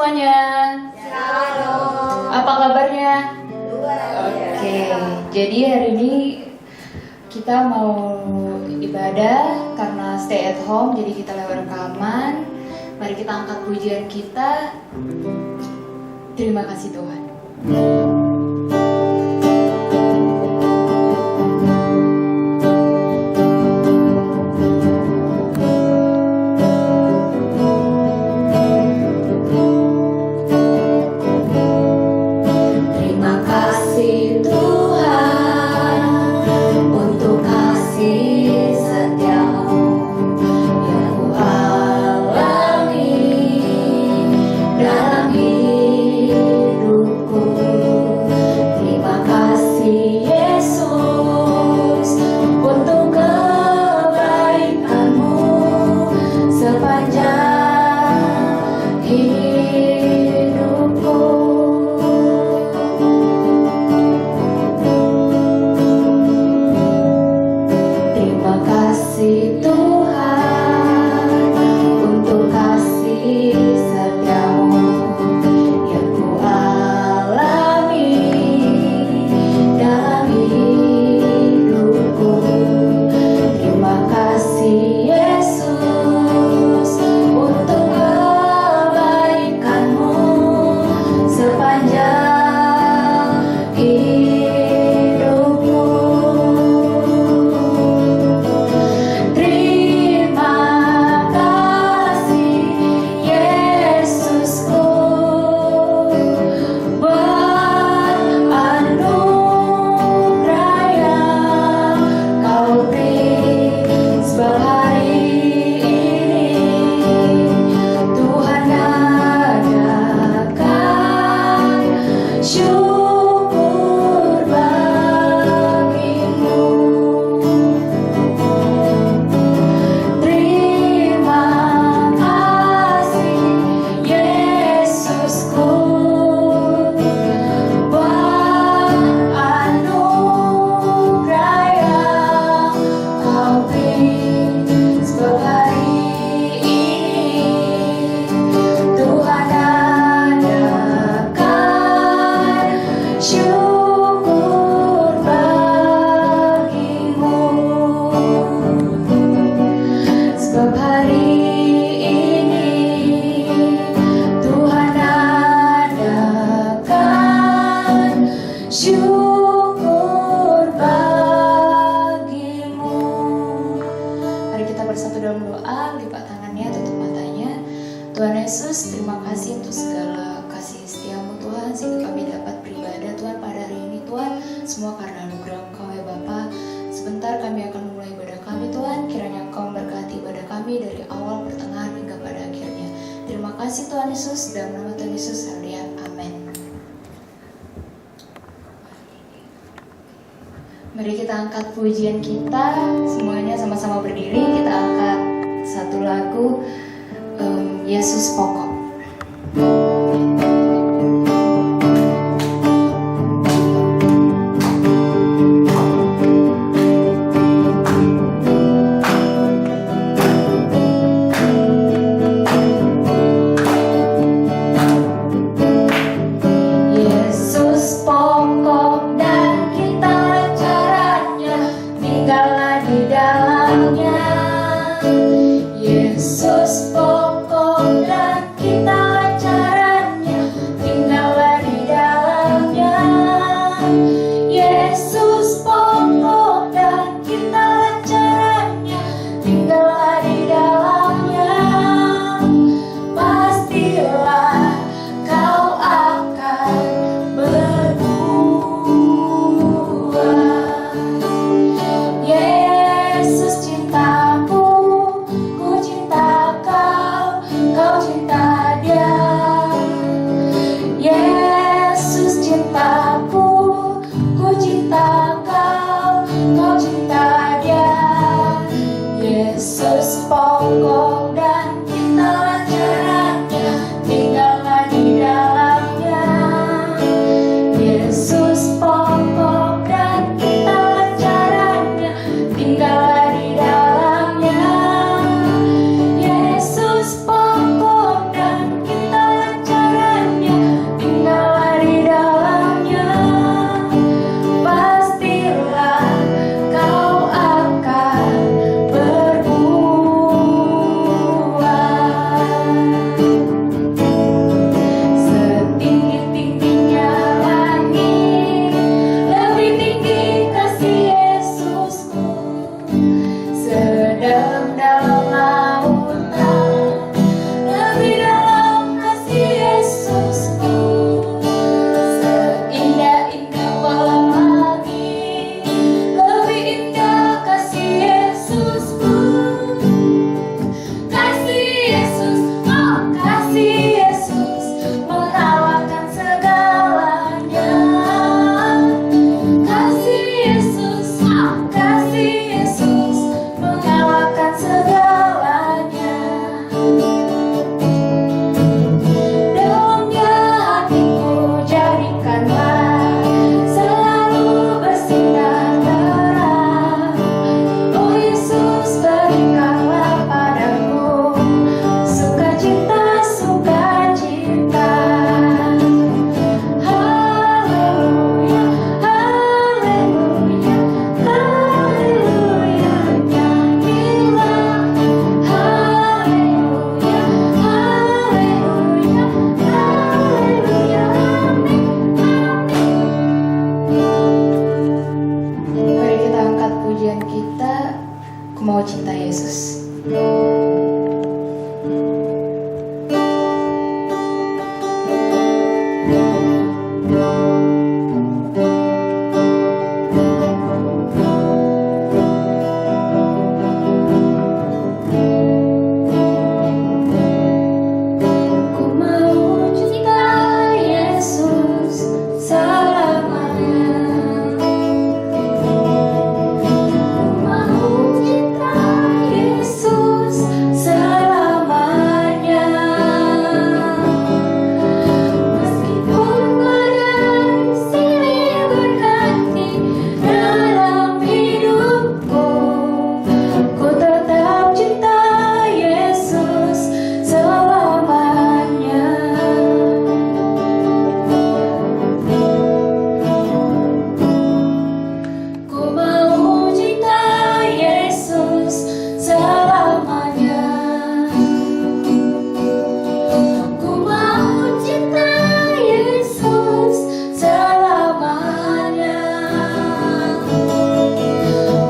semuanya. Shalom. Apa kabarnya? Luar biasa. Oke, jadi hari ini kita mau ibadah karena stay at home, jadi kita lewat rekaman. Mari kita angkat pujian kita. Terima kasih Tuhan. Mari kita angkat pujian kita, semuanya sama-sama berdiri. Kita angkat satu lagu, Yesus Pokok. Yesus pokok dan tenggelam dalam lautan, lebih dalam kasih Yesusku, seindah-indah pelangi, lebih indah kasih Yesusku, kasih Yesus, oh kasih Yesus, melawatkan segalanya, kasih Yesus, oh kasih Yesus, melawatkan segalanya. Dalamnya hatiku jadikanlah selalu bersinar terang. Oh Yesus, berikanlah padaku sukacita, sukacita. Haleluya, haleluya, haleluya, nyanyilah. Haleluya, haleluya, haleluya, amin. Mari kita angkat pujian kita, Ku Mau Cinta Yesus. Ku mau cinta Yesus selamanya. Ku mau cinta Yesus selamanya. Meskipun badai silih berganti dalam hidupku, ku tetap cinta Yesus selamanya. Ku mau cinta Yesus selamanya. Ku mau cinta Yesus selamanya.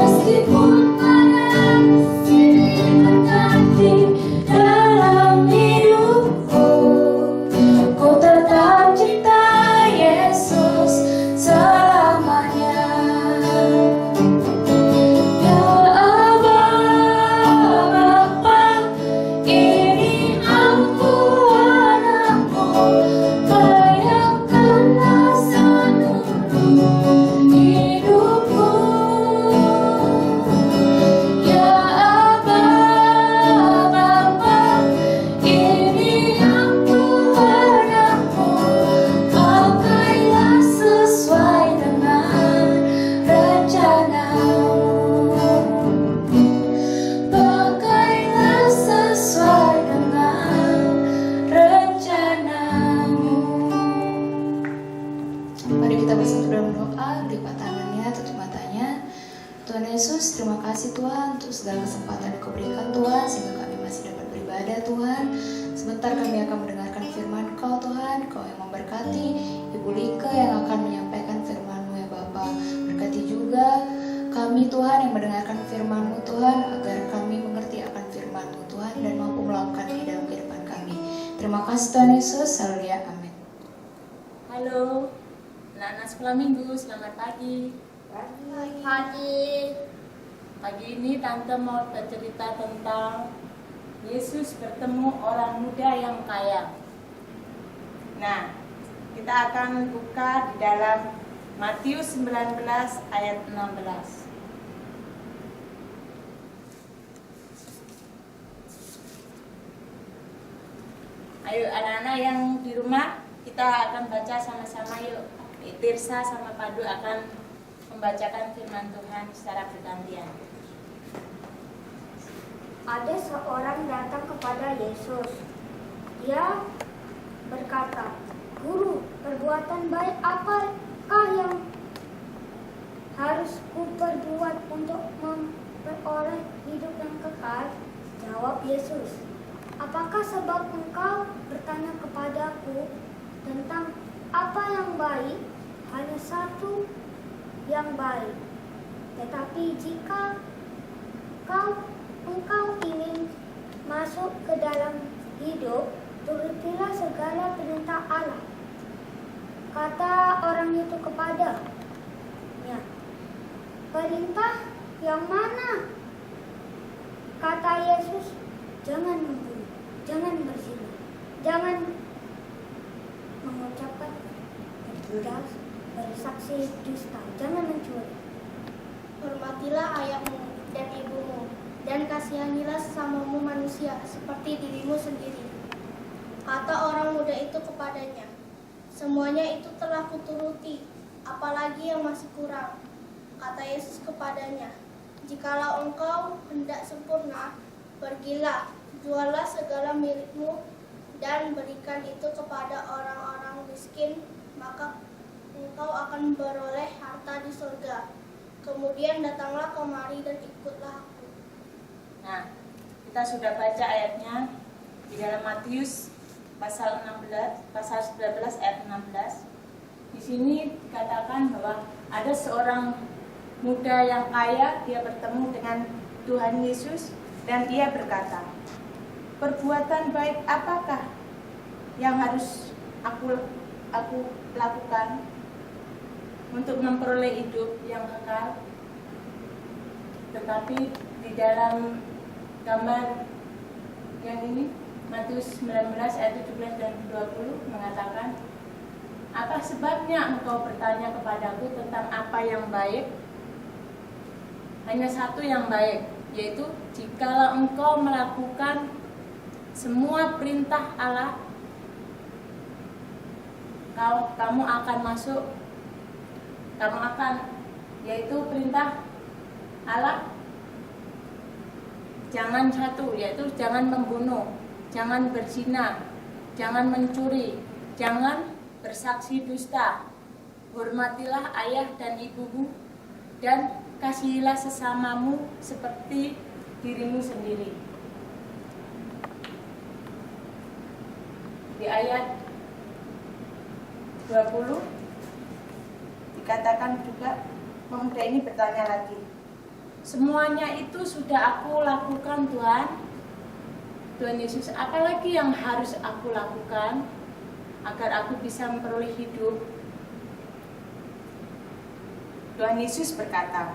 Meskipun badai silih berganti dalam hidupku, ku tetap cinta Yesus selamanya. Ya Aba, Bapa, ini aku anakmu, bayangkanlah seluruh hidupku. Ya Aba, Bapa, ini aku anakmu, pakailah sesuai dengan rencanamu. Pakailah sesuai dengan rencanamu. Mari kita bersatu dalam doa, lipat tangannya, tutup matanya. Tuhan Yesus, terima kasih Tuhan untuk segala kesempatan yang Kau berikan Tuhan, sehingga kami masih dapat beribadah Tuhan. Sebentar kami akan mendengarkan firman Kau Tuhan, Kau yang memberkati Ibu Lika yang akan menyampaikan firman-Mu ya Bapa. Berkati juga kami Tuhan yang mendengarkan firman-Mu Tuhan, agar kami mengerti akan firman-Mu Tuhan dan mampu melakukannya dalam kehidupan kami. Terima kasih Tuhan Yesus, haleluya, amin. Halo, anak-anak sekolah minggu, selamat pagi. Pagi. Pagi ini Tante mau bercerita tentang Yesus bertemu orang muda yang kaya. Nah, kita akan buka di dalam Matius 19 ayat 16. Ayo anak-anak yang di rumah, kita akan baca sama-sama yuk. Tirsa sama Padu akan membacakan firman Tuhan secara bergantian. Ada seorang datang kepada Yesus. Dia berkata, "Guru, perbuatan baik apakah yang harus kuperbuat untuk memperoleh hidup yang kekal?" Jawab Yesus, "Apakah sebab engkau bertanya kepadaku tentang apa yang baik? Hanya satu yang baik. Tetapi jika hidup, turutilah segala perintah Allah. Kata orang itu kepadanya, perintah yang mana? Kata Yesus, jangan membunuh, jangan berzina, jangan mengucapkan berdusta, bersaksi dusta, jangan mencuri. Hormatilah ayahmu dan ibumu, dan kasihanilah sesamamu manusia seperti dirimu sendiri. Kata orang muda itu kepadanya, semuanya itu telah kuturuti, apalagi yang masih kurang. Kata Yesus kepadanya, jikalau engkau hendak sempurna, pergilah, jualah segala milikmu, dan berikan itu kepada orang-orang miskin, maka engkau akan beroleh harta di surga. Kemudian datanglah kemari dan ikutlah aku. Nah, kita sudah baca ayatnya di dalam Matius pasal 19 ayat 16. Di sini dikatakan bahwa ada seorang muda yang kaya, dia bertemu dengan Tuhan Yesus dan dia berkata, perbuatan baik apakah yang harus aku lakukan untuk memperoleh hidup yang kekal? Tetapi di dalam gambar yang ini, Matius 19 ayat 17 dan 20 mengatakan, apa sebabnya engkau bertanya kepadaku tentang apa yang baik? Hanya satu yang baik, yaitu jikalau engkau melakukan semua perintah Allah, kamu akan masuk, yaitu perintah Allah. Jangan satu, yaitu jangan membunuh, jangan berzina, jangan mencuri, jangan bersaksi dusta, hormatilah ayah dan ibumu, dan kasihilah sesamamu seperti dirimu sendiri. Di ayat 20 dikatakan juga, pemuda ini bertanya lagi, semuanya itu sudah aku lakukan Tuhan. Tuhan Yesus, apalagi yang harus aku lakukan agar aku bisa memperoleh hidup? Tuhan Yesus berkata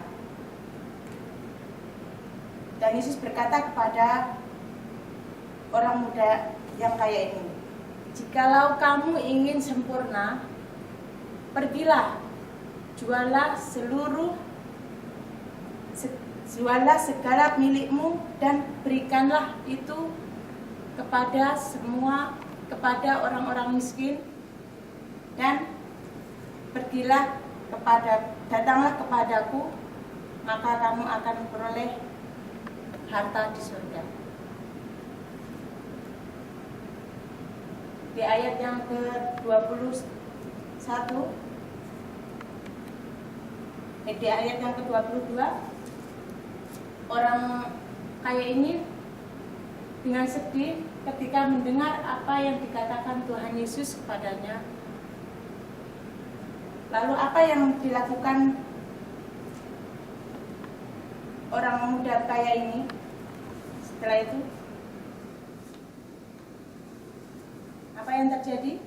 kepada orang muda yang kaya ini, jikalau kamu ingin sempurna, pergilah, jualah segala milikmu dan berikanlah itu kepada orang-orang miskin, dan datanglah kepadaku, maka kamu akan memperoleh harta di surga. Di ayat yang ke-21, di ayat yang ke-22, orang kaya ini dengan sedih ketika mendengar apa yang dikatakan Tuhan Yesus kepadanya. Lalu apa yang dilakukan orang muda kaya ini setelah itu? Apa yang terjadi?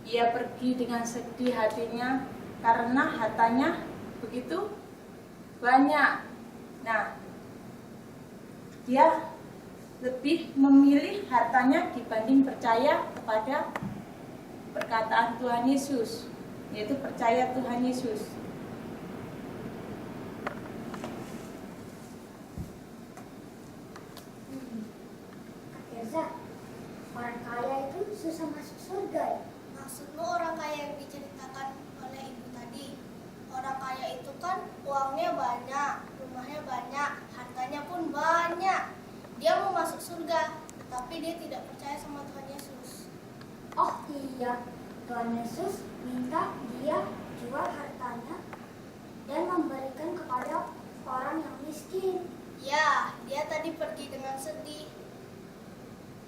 Ia pergi dengan sedih hatinya karena hartanya begitu banyak. Nah, dia lebih memilih hartanya dibanding percaya kepada perkataan Tuhan Yesus, yaitu percaya Tuhan Yesus. Reza, orang kaya itu susah masuk surga ya? Maksudmu orang kaya yang diceritakan oleh ibu tadi? Orang kaya itu kan uangnya banyak, rumahnya banyak, hartanya pun banyak. Dia mau masuk surga, tapi dia tidak percaya sama Tuhan Yesus. Oh iya, Tuhan Yesus minta dia jual hartanya dan memberikan kepada orang yang miskin. Ya, dia tadi pergi dengan sedih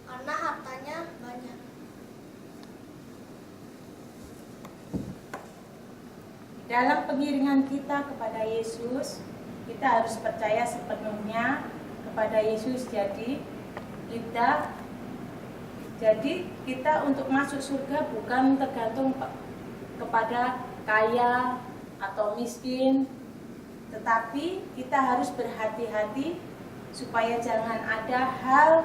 karena hartanya banyak. Dalam pengiringan kita kepada Yesus, kita harus percaya sepenuhnya kepada Yesus. Jadi kita Jadi kita untuk masuk surga bukan tergantung kepada kaya atau miskin, tetapi kita harus berhati-hati supaya jangan ada hal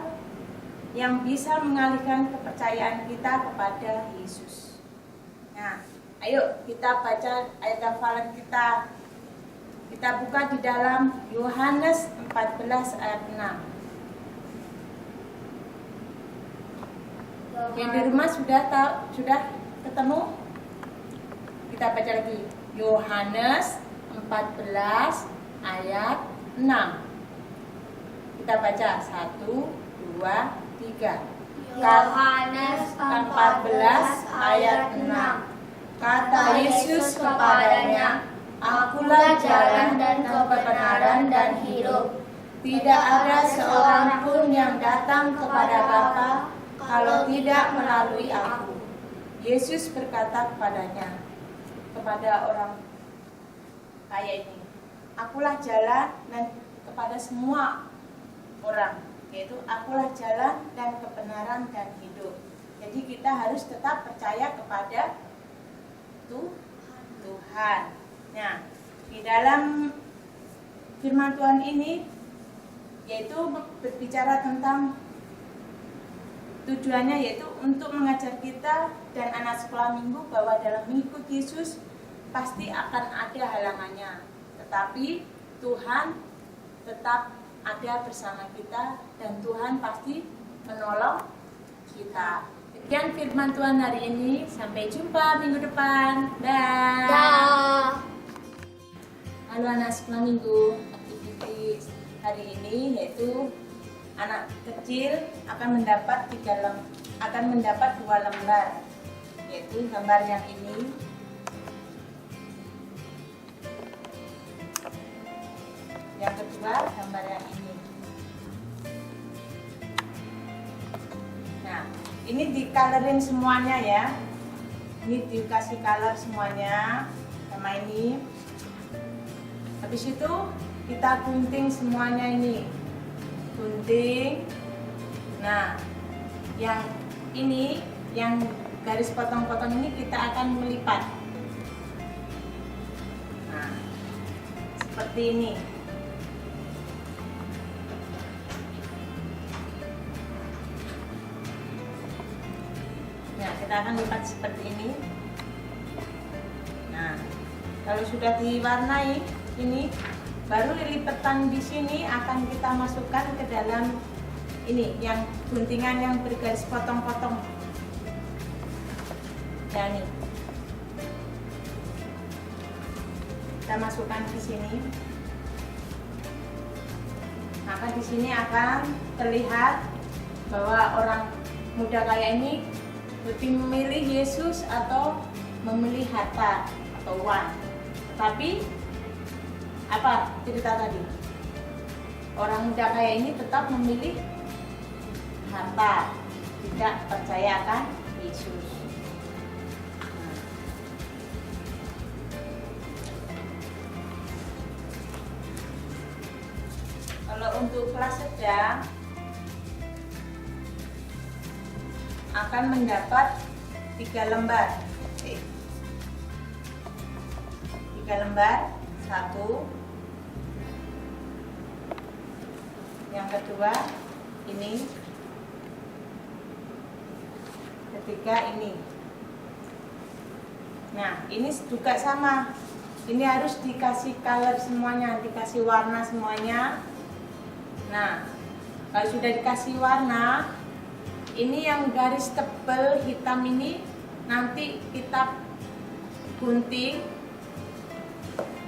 yang bisa mengalihkan kepercayaan kita kepada Yesus. Nah, ayo kita baca ayat hafalan kita. Kita buka di dalam Yohanes 14 ayat 6. Yang di rumah sudah ketemu? Kita baca lagi. Yohanes 14 ayat 6. Kita baca 1, 2, 3. Yohanes 14 ayat 6. Kata Yesus kepadanya, "Akulah jalan dan kebenaran dan hidup. Tidak ada seorang pun yang datang kepada Bapa kalau tidak melalui aku." Yesus berkata kepadanya, kepada orang kaya ini, "Akulah jalan," dan kepada semua orang, yaitu akulah jalan dan kebenaran dan hidup. Jadi kita harus tetap percaya kepada Tuhan. Nah, di dalam firman Tuhan ini yaitu berbicara tentang tujuannya, yaitu untuk mengajar kita dan anak sekolah minggu bahwa dalam mengikuti Yesus pasti akan ada halangannya, tetapi Tuhan tetap ada bersama kita dan Tuhan pasti menolong kita. Demikian firman Tuhan hari ini. Sampai jumpa minggu depan. Dah. Halo anak sekolah minggu. Aktivitas hari ini yaitu anak kecil akan mendapat 2 lembar, yaitu gambar yang ini, yang kedua gambar yang ini. Nah, ini dikolorin semuanya ya. Ini dikasih color semuanya sama ini. Habis itu kita gunting semuanya ini. Gunting. Nah, yang ini, yang garis potong-potong ini kita akan melipat. Nah, seperti ini. Nah, kita akan lipat seperti ini. Nah, kalau sudah diwarnai ini, baru lipatan di sini akan kita masukkan ke dalam ini, yang guntingan yang bergaris potong-potong. Ya, ini. Kita masukkan ke sini. Maka di sini akan terlihat bahwa orang muda kaya ini lebih memilih Yesus atau memilih harta atau uang. Tapi apa cerita tadi? Orang muda kaya ini tetap memilih harta, tidak percaya akan Yesus. Kalau untuk kelas sedang akan mendapat 3 lembar. 3 lembar, 1. Yang kedua ini. Ketiga ini. Nah, ini juga sama. Ini harus dikasih color semuanya, dikasih warna semuanya. Nah, kalau sudah dikasih warna, ini yang garis tebal hitam ini nanti kita gunting.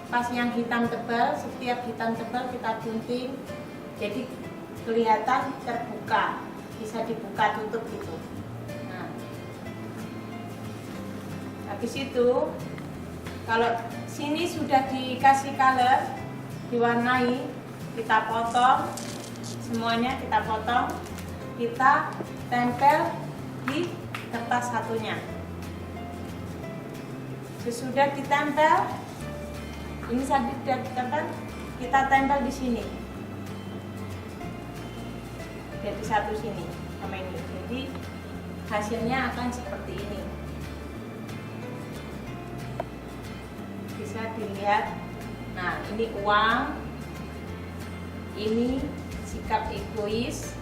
Pas yang hitam tebal, setiap hitam tebal kita gunting, jadi kelihatan terbuka, bisa dibuka tutup gitu. Nah, habis itu kalau sini sudah dikasih color, diwarnai, kita potong semuanya, kita potong, kita tempel di kertas satunya. Sesudah ditempel, ini sudah ditempel, kita tempel di sini. Jadi satu sini sama ini. Jadi hasilnya akan seperti ini. Bisa dilihat. Nah, ini uang, ini sikap egois,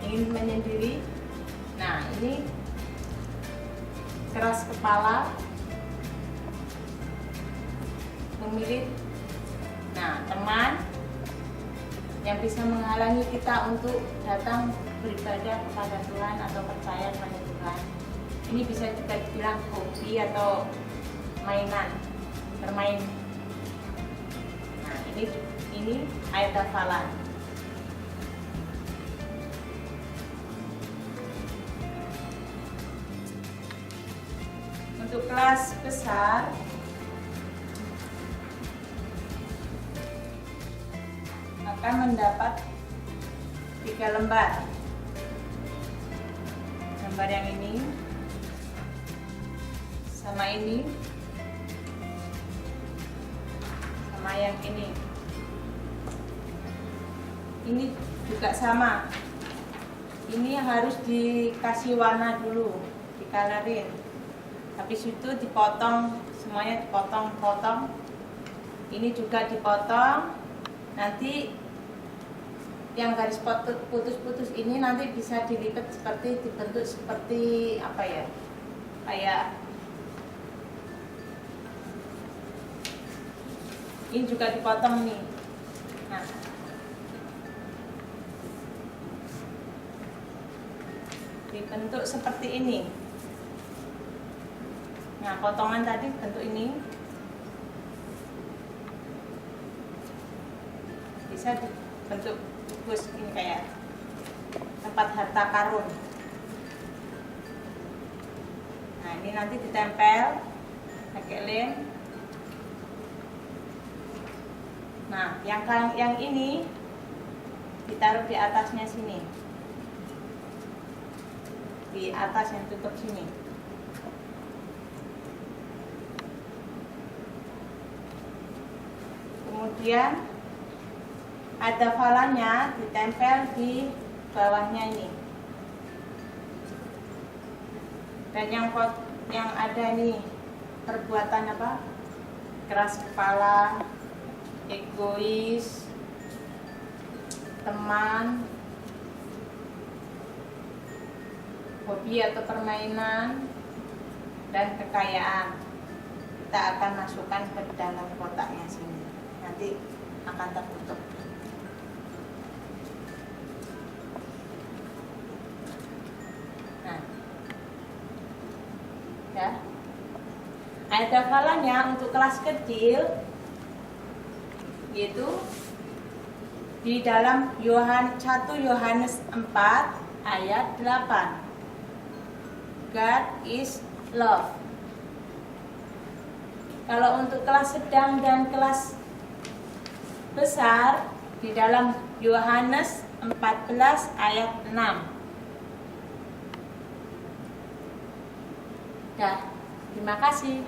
ingin menyendiri. Nah, ini keras kepala, memilih. Nah, teman yang bisa menghalangi kita untuk datang beribadah kepada Tuhan atau percaya kepada Tuhan. Ini bisa juga dibilang hobi atau mainan, bermain. Nah, ini ayat hafalan. Untuk kelas besar akan mendapat 3 lembar. Lembar yang ini sama ini sama yang ini. Ini juga sama. Ini yang harus dikasih warna dulu, dikolorin. Habis itu dipotong, semuanya dipotong-potong. Ini juga dipotong. Nanti yang garis putus-putus ini nanti bisa dilipat seperti, dibentuk seperti apa ya, kayak ini juga dipotong nih. Nah, dibentuk seperti ini. Nah, potongan tadi bentuk ini bisa dibentuk bus ini kayak tempat harta karun. Nah, ini nanti ditempel pakai lem. Nah, yang ini ditaruh di atasnya sini, di atas yang tutup sini. Kemudian ada hafalannya ditempel di bawahnya ini. Dan yang ada nih perbuatan apa? Keras kepala, egois, teman, hobi atau permainan, dan kekayaan. Kita akan masukkan ke dalam kotaknya sini. Nanti akan tertutup. Nah, ya. Ayat hafalannya untuk kelas kecil yaitu di dalam 1 Yohanes 4 ayat 8. God is love. Kalau untuk kelas sedang dan kelas besar di dalam Yohanes 14 ayat 6. Dah, terima kasih.